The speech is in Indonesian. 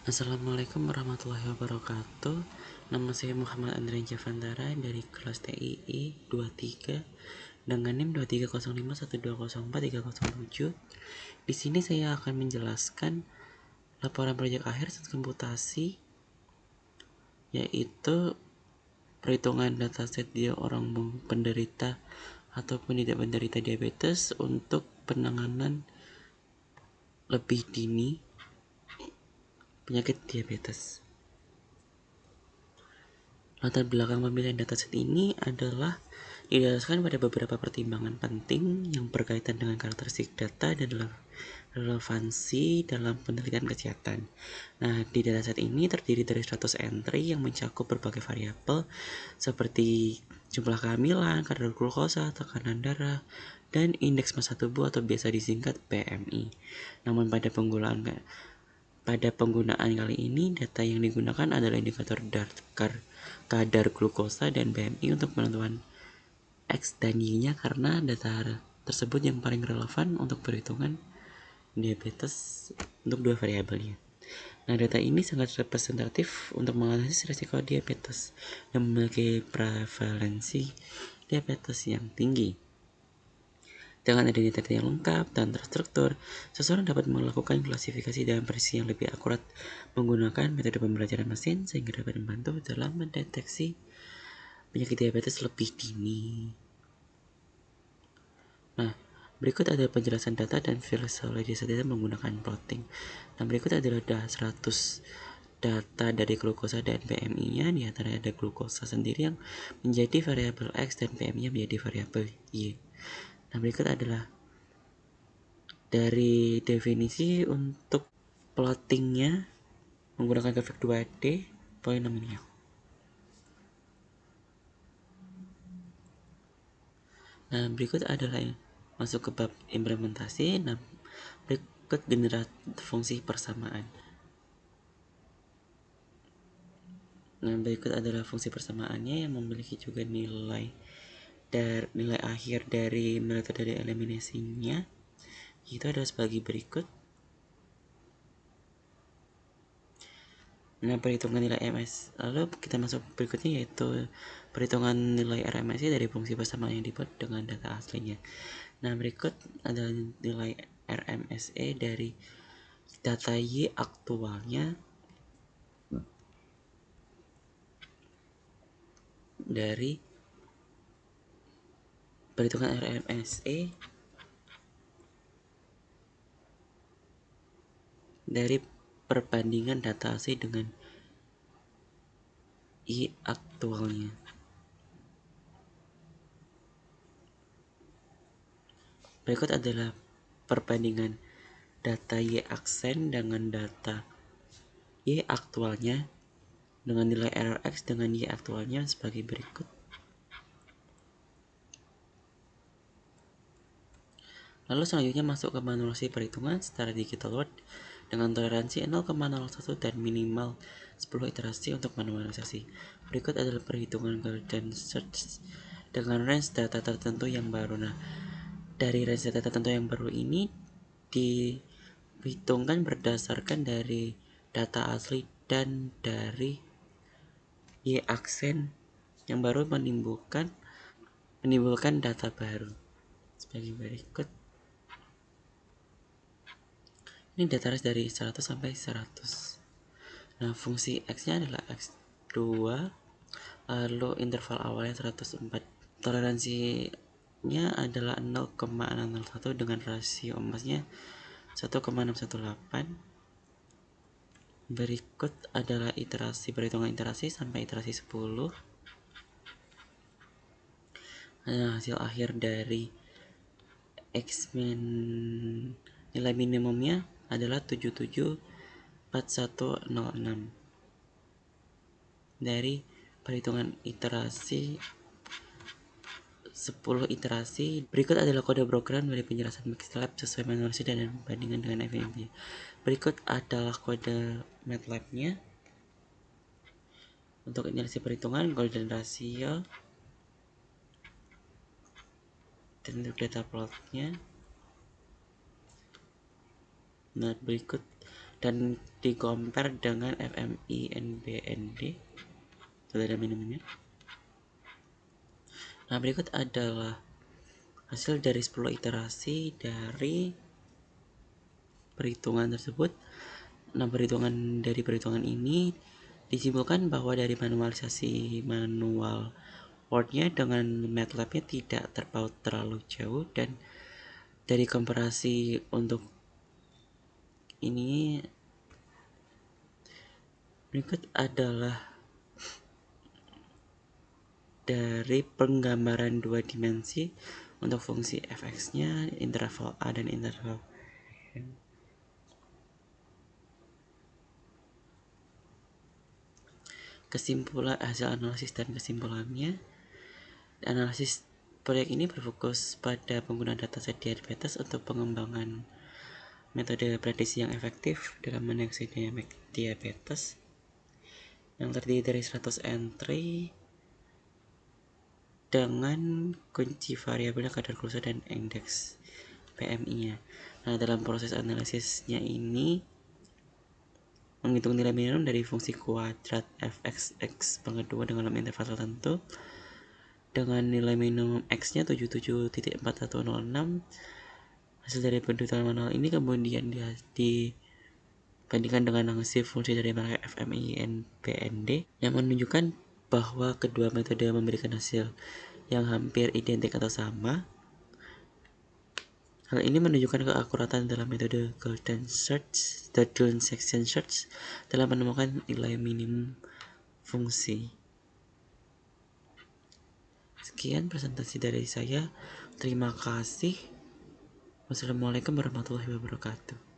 Assalamualaikum warahmatullahi wabarakatuh. Nama saya Muhammad Andrian Javantara dari kelas TII 23 dengan NIM 230512043007. Di sini saya akan menjelaskan laporan proyek akhir sains komputasi, yaitu perhitungan dataset dia orang penderita ataupun tidak penderita diabetes untuk penanganan lebih dini penyakit diabetes. Latar belakang pemilihan dataset ini adalah didasarkan pada beberapa pertimbangan penting yang berkaitan dengan karakteristik data dan relevansi dalam penelitian kesehatan. Nah, di dataset ini terdiri dari 100 entry yang mencakup berbagai variabel seperti jumlah kehamilan, kadar glukosa, tekanan darah, dan indeks massa tubuh atau biasa disingkat BMI. Namun pada penggunaan kali ini, data yang digunakan adalah indikator kadar glukosa dan BMI untuk penentuan X dan Y-nya karena data tersebut yang paling relevan untuk perhitungan diabetes untuk dua variabelnya. Nah, data ini sangat representatif untuk menganalisis risiko diabetes dan memiliki prevalensi diabetes yang tinggi. Dengan adanya data yang lengkap dan terstruktur, seseorang dapat melakukan klasifikasi dengan presisi yang lebih akurat menggunakan metode pembelajaran mesin sehingga dapat membantu dalam mendeteksi penyakit diabetes lebih dini. Nah, berikut adalah penjelasan data dan visualisasi data menggunakan plotting. Nah, berikut adalah 100 data dari glukosa dan BMI-nya. Di antaranya ada glukosa sendiri yang menjadi variabel X dan BMI-nya menjadi variabel Y. Nah, berikut adalah dari definisi untuk plottingnya menggunakan grafik 2D polinomial. Nah, berikut adalah yang masuk ke bab implementasi. Nah, berikut generasi fungsi persamaan. Nah, berikut adalah fungsi persamaannya yang memiliki juga nilai akhir dari metode eliminasinya. Itu adalah sebagai berikut. Nah, perhitungan nilai MS. Lalu kita masuk berikutnya, yaitu perhitungan nilai RMSE dari fungsi persamaan yang dibuat dengan data aslinya. Nah, berikut adalah nilai RMSE dari data Y aktualnya dari perhitungan RMSE dari perbandingan data asli dengan Y aktualnya. Berikut adalah perbandingan data Y aksen dengan data Y aktualnya dengan nilai error X dengan Y aktualnya sebagai berikut. Lalu selanjutnya masuk ke manipulasi perhitungan secara digital word dengan toleransi 0,01 dan minimal 10 iterasi untuk manualisasi. Berikut adalah perhitungan golden search dengan range data tertentu yang baru. Nah, dari range data tertentu yang baru ini dihitungkan berdasarkan dari data asli dan dari Y aksen yang baru menimbulkan data baru sebagai berikut. Ini data range dari 100 sampai 100. Nah, fungsi X-nya adalah X2, lalu interval awalnya 104. Toleransinya adalah 0,601 dengan rasio emasnya 1,618. Berikut adalah perhitungan iterasi sampai iterasi 10. Nah, hasil akhir dari nilai minimumnya adalah 774106 dari perhitungan iterasi 10 iterasi. Berikut adalah kode program dari penjelasan MATLAB sesuai manual dan perbandingan dengan FMV. Berikut adalah kode MATLAB-nya untuk analisis perhitungan golden ratio dan untuk data plotnya. Nah, berikut dan di-compare dengan FMI NBND. Itu ada minimumnya. Nah, berikut adalah hasil dari 10 iterasi dari perhitungan tersebut. Nah, dari perhitungan ini disimpulkan bahwa dari manualisasi manual Word-nya dengan MATLAB-nya tidak terpaut terlalu jauh, dan dari komparasi untuk ini berikut adalah dari penggambaran dua dimensi untuk fungsi fx-nya, interval A dan interval B. Kesimpulan hasil analisis dan kesimpulannya. Analisis proyek ini berfokus pada penggunaan dataset diabetes untuk pengembangan metode prediksi yang efektif dalam mendeteksi diabetes yang terdiri dari 100 entry dengan kunci variabelnya kadar glukosa dan indeks PMI-nya. Nah, dalam proses analisisnya ini menghitung nilai minimum dari fungsi kuadrat fx pangkat 2 dengan interval tertentu dengan nilai minimum x-nya 77.4106. Hasil dari perhitungan manual ini kemudian dibandingkan dengan hasil fungsi dari FMI NBND yang menunjukkan bahwa kedua metode memberikan hasil yang hampir identik atau sama. Hal ini menunjukkan keakuratan dalam metode Golden Section Search dalam menemukan nilai minimum fungsi. Sekian presentasi dari saya. Terima kasih. Wassalamualaikum warahmatullahi wabarakatuh.